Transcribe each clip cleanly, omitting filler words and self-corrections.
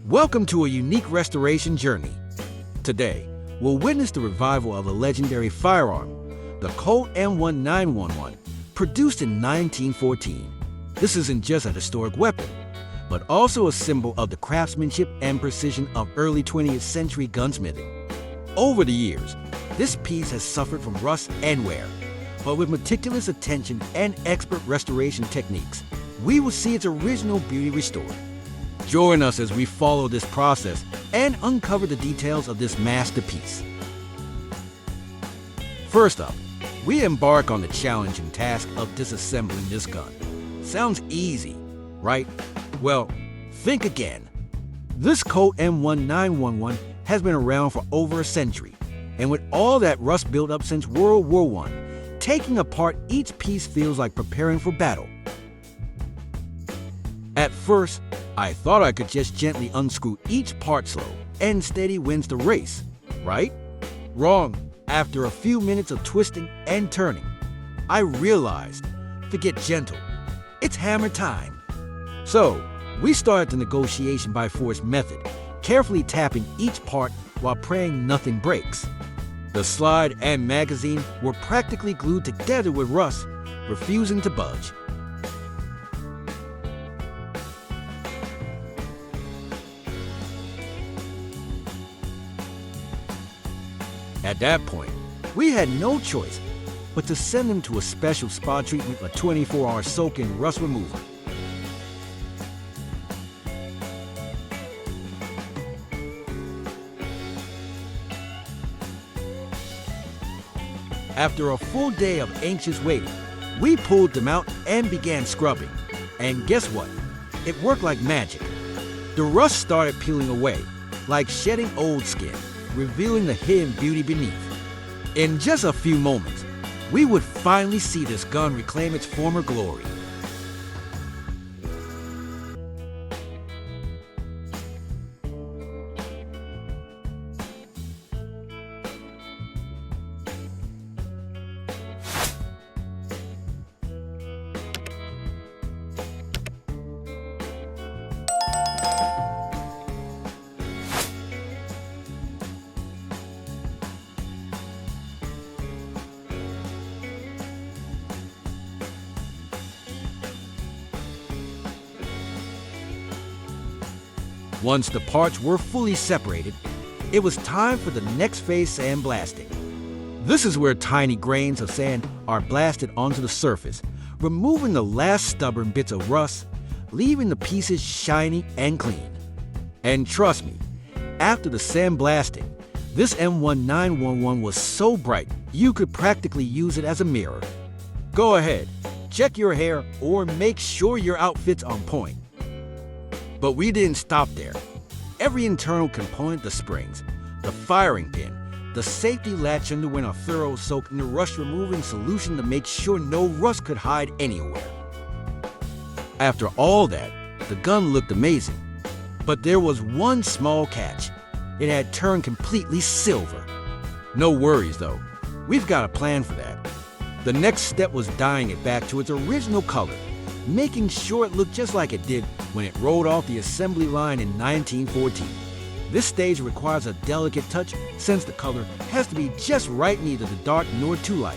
Welcome to a unique restoration journey. Today, we'll witness the revival of a legendary firearm, the Colt M1911, produced in 1914. This isn't just a historic weapon, but also a symbol of the craftsmanship and precision of early 20th century gunsmithing. Over the years, this piece has suffered from rust and wear, but with meticulous attention and expert restoration techniques, we will see its original beauty restored. Join us as we follow this process and uncover the details of this masterpiece. First up, we embark on the challenging task of disassembling this gun. Sounds easy, right? Well, think again. This Colt M1911 has been around for over a century, and with all that rust built up since World War I, taking apart each piece feels like preparing for battle. At first, I thought I could just gently unscrew each part slow and steady wins the race, right? Wrong. After a few minutes of twisting and turning, I realized, forget gentle, it's hammer time. So, we started the negotiation by force method, carefully tapping each part while praying nothing breaks. The slide and magazine were practically glued together with rust, refusing to budge. At that point, we had no choice but to send them to a special spa treatment, a 24-hour soak-in rust removal. After a full day of anxious waiting, we pulled them out and began scrubbing. And guess what? It worked like magic. The rust started peeling away, like shedding old skin, revealing the hidden beauty beneath. In just a few moments, we would finally see this gun reclaim its former glory. Once the parts were fully separated, it was time for the next phase, sandblasting. This is where tiny grains of sand are blasted onto the surface, removing the last stubborn bits of rust, leaving the pieces shiny and clean. And trust me, after the sandblasting, this M1911 was so bright you could practically use it as a mirror. Go ahead, check your hair or make sure your outfit's on point. But we didn't stop there. Every internal component, the springs, the firing pin, the safety latch underwent a thorough soak in the rust-removing solution to make sure no rust could hide anywhere. After all that, the gun looked amazing. But there was one small catch. It had turned completely silver. No worries though, we've got a plan for that. The next step was dyeing it back to its original color, making sure it looked just like it did when it rolled off the assembly line in 1914. This stage requires a delicate touch since the color has to be just right, neither too dark nor too light.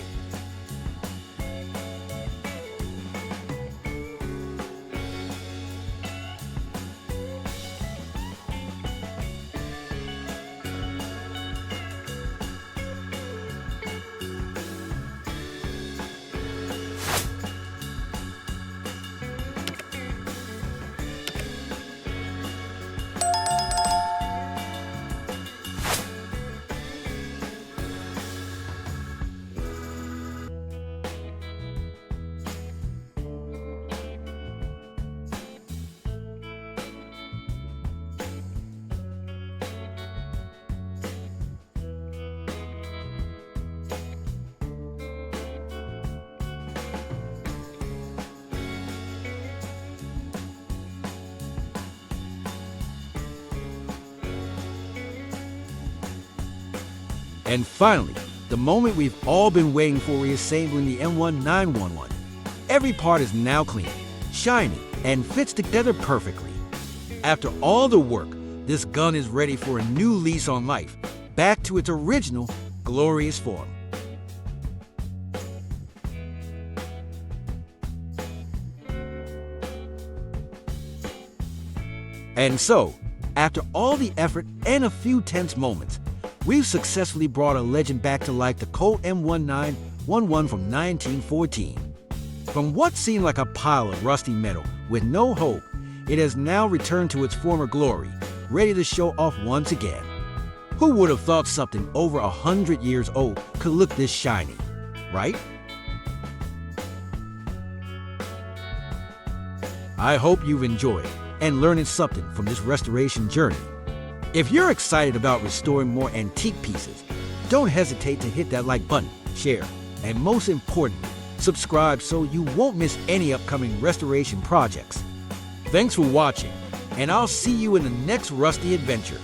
And finally, the moment we've all been waiting for, reassembling the M1911. Every part is now clean, shiny, and fits together perfectly. After all the work, this gun is ready for a new lease on life, back to its original, glorious form. And so, after all the effort and a few tense moments, we've successfully brought a legend back to life, the Colt M1911 from 1914. From what seemed like a pile of rusty metal with no hope, it has now returned to its former glory, ready to show off once again. Who would have thought something over 100 years old could look this shiny, right? I hope you've enjoyed and learning something from this restoration journey. If you're excited about restoring more antique pieces, don't hesitate to hit that like button, share, and most importantly, subscribe so you won't miss any upcoming restoration projects. Thanks for watching, and I'll see you in the next Rusty adventure.